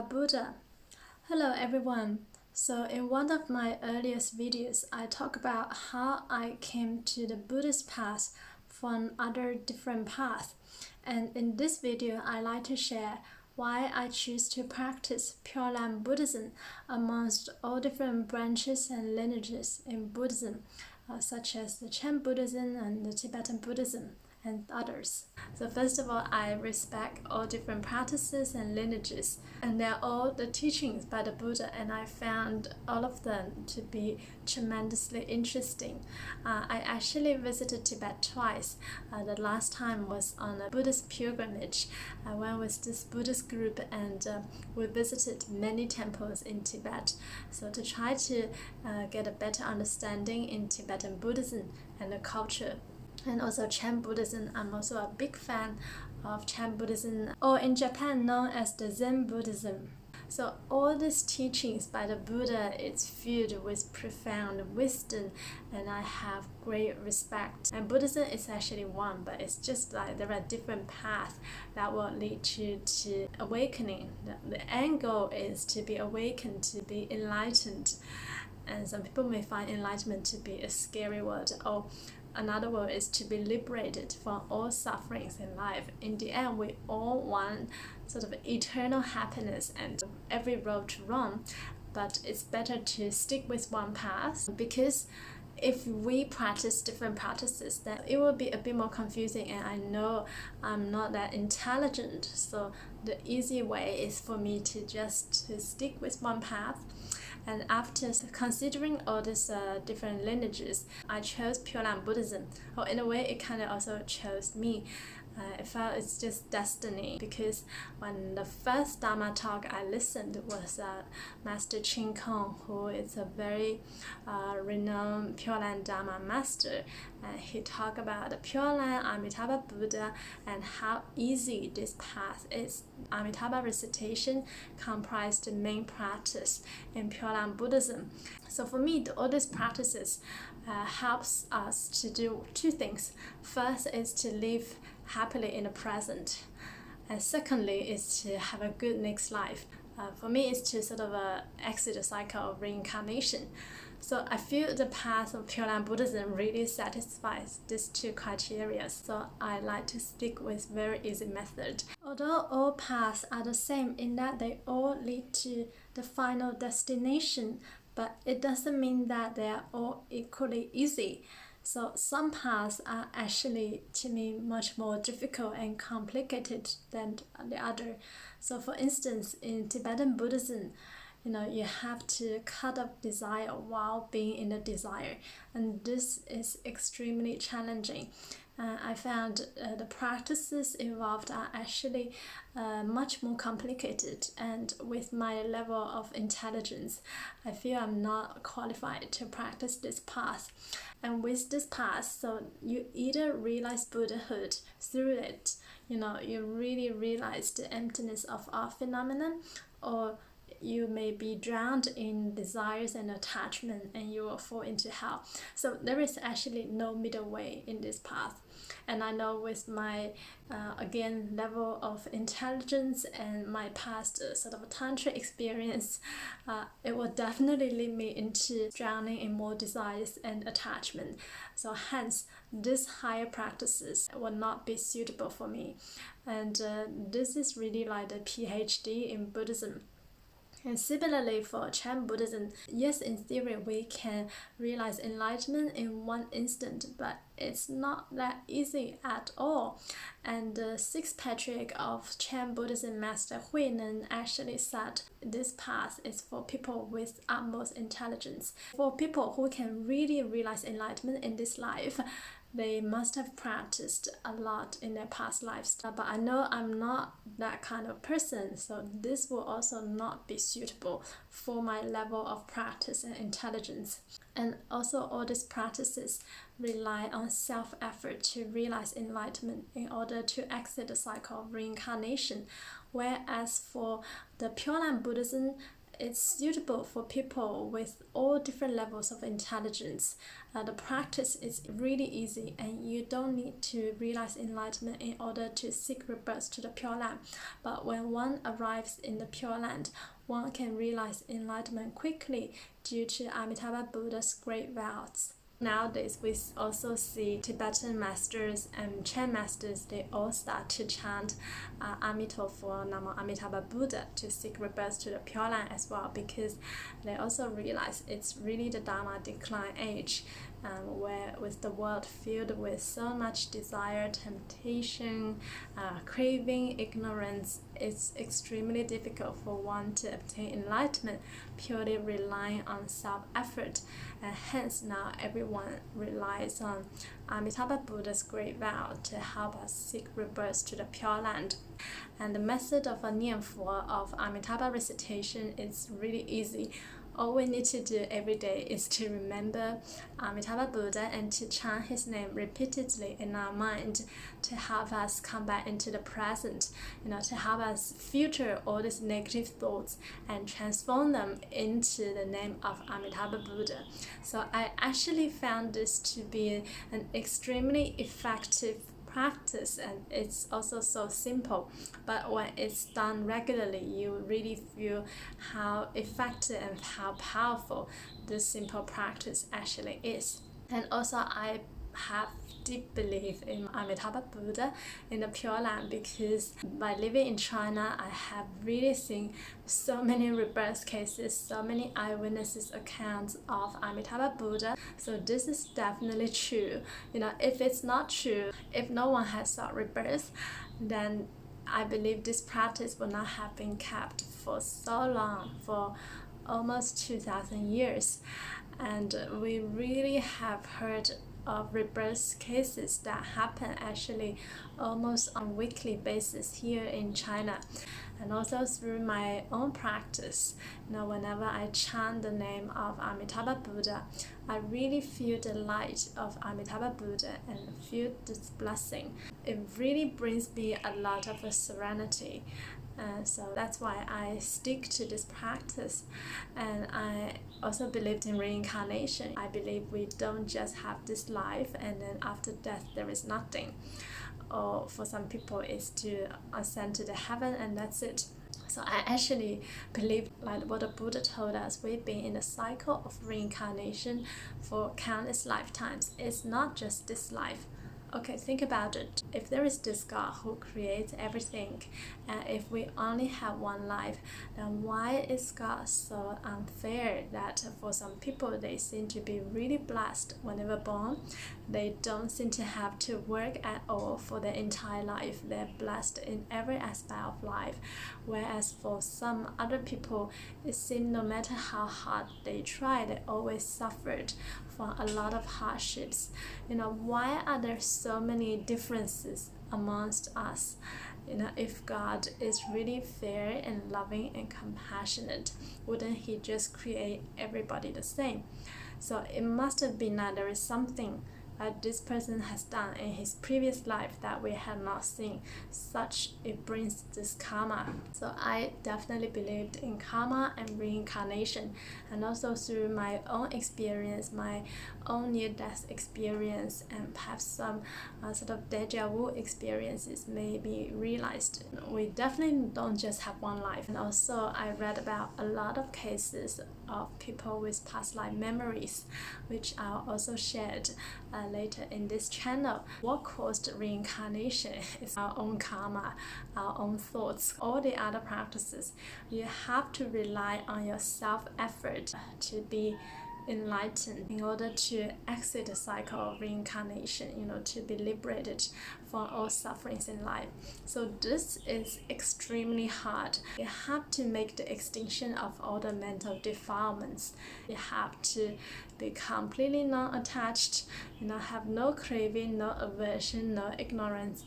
Buddha. Hello everyone. So in one of my earliest videos, I talk about how I came to the Buddhist path from other different paths. And in this video, I like to share why I choose to practice Pure Land Buddhism amongst all different branches and lineages in Buddhism, such as the Chan Buddhism and the Tibetan Buddhism and others. So first of all, I respect all different practices and lineages, and they're all the teachings by the Buddha, and I found all of them to be tremendously interesting. I actually visited Tibet twice. The last time was on a Buddhist pilgrimage. I went with this Buddhist group and we visited many temples in Tibet, so to try to get a better understanding in Tibetan Buddhism and the culture. And also Chan Buddhism. I'm also a big fan of Chan Buddhism, or in Japan known as the Zen Buddhism. So all these teachings by the Buddha is filled with profound wisdom, and I have great respect. And Buddhism is actually one, but it's just like there are different paths that will lead you to awakening. The end goal is to be awakened, to be enlightened. And some people may find enlightenment to be a scary word, or another word is to be liberated from all sufferings in life. In the end, we all want sort of eternal happiness and every road to Rome, but it's better to stick with one path, because if we practice different practices, then it will be a bit more confusing, and I know I'm not that intelligent, so the easy way is for me to just stick with one path. And after considering all these different lineages, I chose Pure Land Buddhism. Or in a way, it kind of also chose me. I felt it's just destiny, because when the first Dharma talk I listened was Master Ching Kong, who is a very renowned Pure Land Dharma master. He talked about the Pure Land Amitabha Buddha and how easy this path is. Amitabha recitation comprised the main practice in Pure Land Buddhism. So for me, all these practices helps us to do two things. First is to live happily in the present, and secondly is to have a good next life. For me, it's to sort of exit the cycle of reincarnation. So I feel the path of Pure Land Buddhism really satisfies these two criteria, so I like to stick with very easy method. Although all paths are the same in that they all lead to the final destination, but it doesn't mean that they are all equally easy. So some paths are actually, to me, much more difficult and complicated than the other. So for instance, in Tibetan Buddhism, you have to cut off desire while being in the desire, and this is extremely challenging. I found the practices involved are actually much more complicated, and with my level of intelligence, I feel I'm not qualified to practice this path. And with this path, so you either realize Buddhahood through it, you really realize the emptiness of all phenomenon, or you may be drowned in desires and attachment and you will fall into hell. So there is actually no middle way in this path. And I know with my, again, level of intelligence and my past sort of tantra experience, it will definitely lead me into drowning in more desires and attachment. So hence, these higher practices will not be suitable for me. And this is really like the PhD in Buddhism. And similarly for Chan Buddhism, yes, in theory we can realize enlightenment in one instant, but it's not that easy at all. And the sixth patriarch of Chan Buddhism, Master Huineng, actually said this path is for people with utmost intelligence. For people who can really realize enlightenment in this life, they must have practiced a lot in their past lives. But I know I'm not that kind of person, so this will also not be suitable for my level of practice and intelligence. And also all these practices rely on self-effort to realize enlightenment in order to exit the cycle of reincarnation. Whereas for the Pure Land Buddhism, it's suitable for people with all different levels of intelligence. The practice is really easy, and you don't need to realize enlightenment in order to seek rebirth to the Pure Land. But when one arrives in the Pure Land, one can realize enlightenment quickly due to Amitabha Buddha's great vows. Nowadays, we also see Tibetan masters and Chan masters, they all start to chant Amitofo, Namo Amituofo Buddha to seek rebirth to the Pure Land as well, because they also realize it's really the Dharma decline age, where with the world filled with so much desire, temptation, craving, ignorance, it's extremely difficult for one to obtain enlightenment purely relying on self-effort, and hence now everyone relies on Amitabha Buddha's great vow to help us seek rebirth to the Pure Land. And the method of a Nianfu of Amitabha recitation is really easy. All we need to do every day is to remember Amitabha Buddha and to chant his name repeatedly in our mind to help us come back into the present, to help us filter all these negative thoughts and transform them into the name of Amitabha Buddha. So I actually found this to be an extremely effective practice, and it's also so simple, but when it's done regularly, you really feel how effective and how powerful this simple practice actually is. And also I have deep belief in Amitabha Buddha in the Pure Land, because by living in China, I have really seen so many rebirth cases, so many eyewitnesses accounts of Amitabha Buddha. So this is definitely true. If it's not true, if no one has sought rebirth, then I believe this practice will not have been kept for so long, for almost 2,000 years. And we really have heard of rebirth cases that happen actually almost on a weekly basis here in China. And also through my own practice, whenever I chant the name of Amitabha Buddha, I really feel the light of Amitabha Buddha and feel this blessing. It really brings me a lot of serenity. So that's why I stick to this practice. And I also believed in reincarnation. I believe we don't just have this life and then after death there is nothing. Or for some people it's to ascend to the heaven and that's it. So I actually believe, like what the Buddha told us, we've been in a cycle of reincarnation for countless lifetimes. It's not just this life. Okay, think about it. If there is this God who creates everything, and if we only have one life, then why is God so unfair that for some people they seem to be really blessed when they were born? They don't seem to have to work at all for their entire life. They're blessed in every aspect of life. Whereas for some other people, it seems no matter how hard they try, they always suffered from a lot of hardships. Why are there so many differences amongst us? If God is really fair and loving and compassionate, wouldn't he just create everybody the same? So it must have been that there is something that this person has done in his previous life that we have not seen, such it brings this karma. So I definitely believed in karma and reincarnation, and also through my own experience, my own near-death experience, and perhaps some sort of deja vu experiences may be realized. We definitely don't just have one life. And also I read about a lot of cases of people with past life memories, which I'll also shared later in this channel. What caused reincarnation is our own karma, our own thoughts, all the other practices. You have to rely on your self-effort to be enlightened in order to exit the cycle of reincarnation, to be liberated from all sufferings in life. So this is extremely hard. You have to make the extinction of all the mental defilements. You have to be completely non-attached, have no craving, no aversion, no ignorance.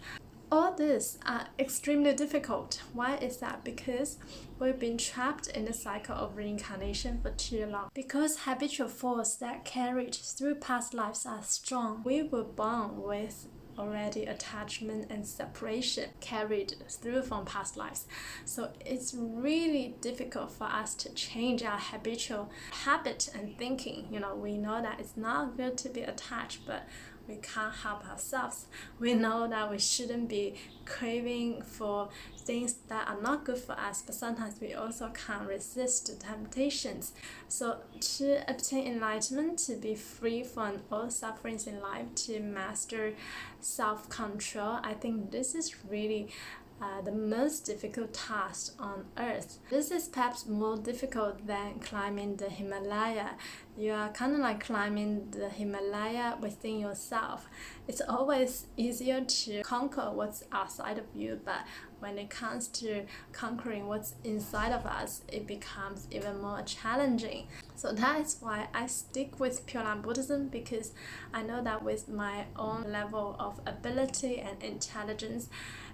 All these are extremely difficult. Why is that? Because we've been trapped in the cycle of reincarnation for too long. Because habitual force that carried through past lives are strong. We were born with already attachment and separation carried through from past lives. So it's really difficult for us to change our habitual habit and thinking. We know that it's not good to be attached, but we can't help ourselves. We know that we shouldn't be craving for things that are not good for us, but sometimes we also can't resist the temptations. So to obtain enlightenment, to be free from all sufferings in life, to master self-control, I think this is really the most difficult task on earth. This is perhaps more difficult than climbing the Himalaya. You are kind of like climbing the Himalaya within yourself. It's always easier to conquer what's outside of you, but when it comes to conquering what's inside of us, it becomes even more challenging. So that is why I stick with Pure Land Buddhism, because I know that with my own level of ability and intelligence,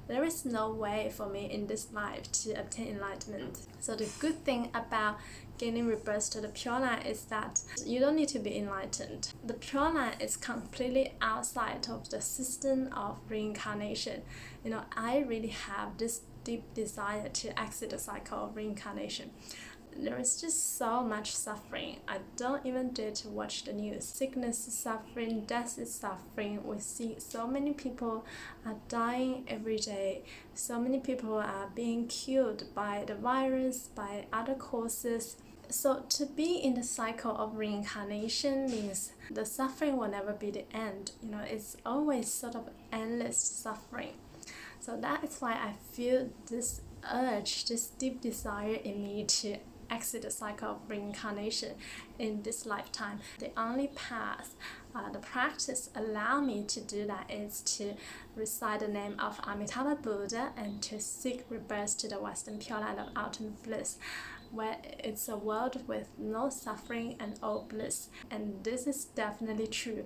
there is no way for me in this life to obtain enlightenment. So the good thing about gaining rebirth to the Pure Land is that you don't need to be enlightened. The Pure Land is completely outside of the system of reincarnation. I really have this deep desire to exit the cycle of reincarnation. There is just so much suffering. I don't even dare to watch the news. Sickness is suffering, death is suffering. We see so many people are dying every day. So many people are being killed by the virus, by other causes. So to be in the cycle of reincarnation means the suffering will never be the end. It's always sort of endless suffering. So that is why I feel this urge, this deep desire in me to exit the cycle of reincarnation in this lifetime. The only path, the practice allow me to do that is to recite the name of Amitabha Buddha and to seek rebirth to the Western Pure Land of ultimate bliss, where it's a world with no suffering and all bliss. And this is definitely true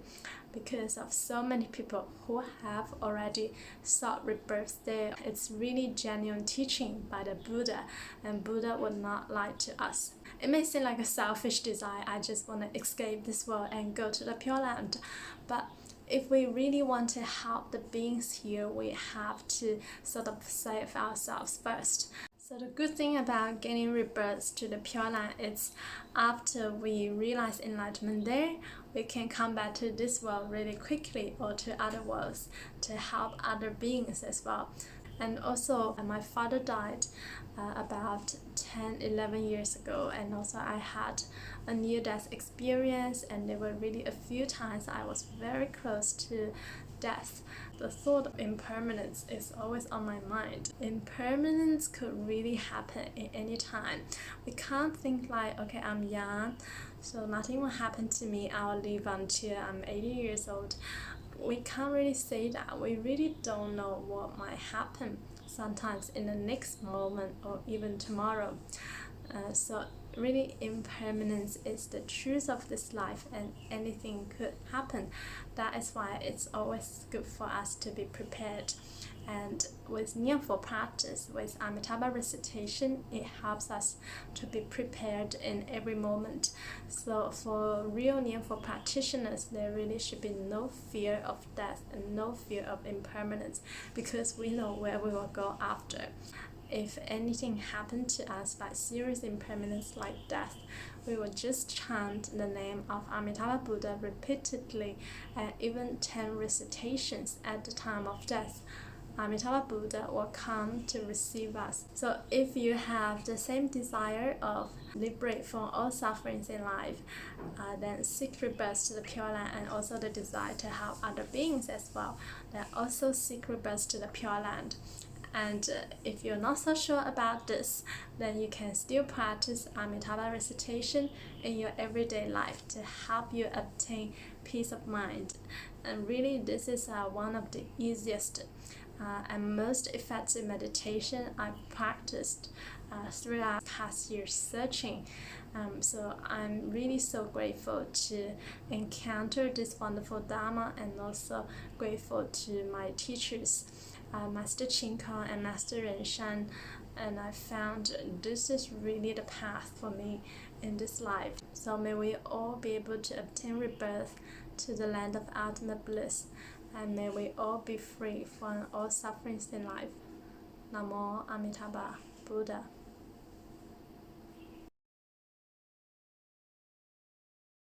because of so many people who have already sought rebirth there. It's really genuine teaching by the Buddha, and Buddha would not lie to us. It may seem like a selfish desire, I just want to escape this world and go to the Pure Land, but if we really want to help the beings here, we have to sort of save ourselves first. So the good thing about gaining rebirth to the Pure Land is after we realize enlightenment there, we can come back to this world really quickly or to other worlds to help other beings as well. And also my father died about 10-11 years ago, and also I had a near-death experience, and there were really a few times I was very close to death. The thought of impermanence is always on my mind. Impermanence could really happen at any time. We can't think like, okay, I'm young, so nothing will happen to me, I'll live until I'm 80 years old. We can't really say that. We really don't know what might happen sometimes in the next moment or even tomorrow. So really impermanence is the truth of this life, and anything could happen. That is why it's always good for us to be prepared. And with Nearful practice, with Amitabha recitation, it helps us to be prepared in every moment. So for real Nearful practitioners, there really should be no fear of death and no fear of impermanence, because we know where we will go after. If anything happened to us by serious impermanence like death, we will just chant the name of Amitabha Buddha repeatedly, and even 10 recitations at the time of death. Amitabha Buddha will come to receive us. So if you have the same desire of liberate from all sufferings in life, then seek rebirth to the Pure Land, and also the desire to help other beings as well, then also seek rebirth to the Pure Land. And if you're not so sure about this, then you can still practice Amitabha recitation in your everyday life to help you obtain peace of mind. And really, this is one of the easiest and most effective meditation I've practiced throughout past years searching. So I'm really so grateful to encounter this wonderful Dharma, and also grateful to my teachers, Master Ching Kong and Master Ren Shan, and I found this is really the path for me in this life. So may we all be able to obtain rebirth to the land of ultimate bliss. and may we all be free from all sufferings in life. Namo Amitabha, Buddha.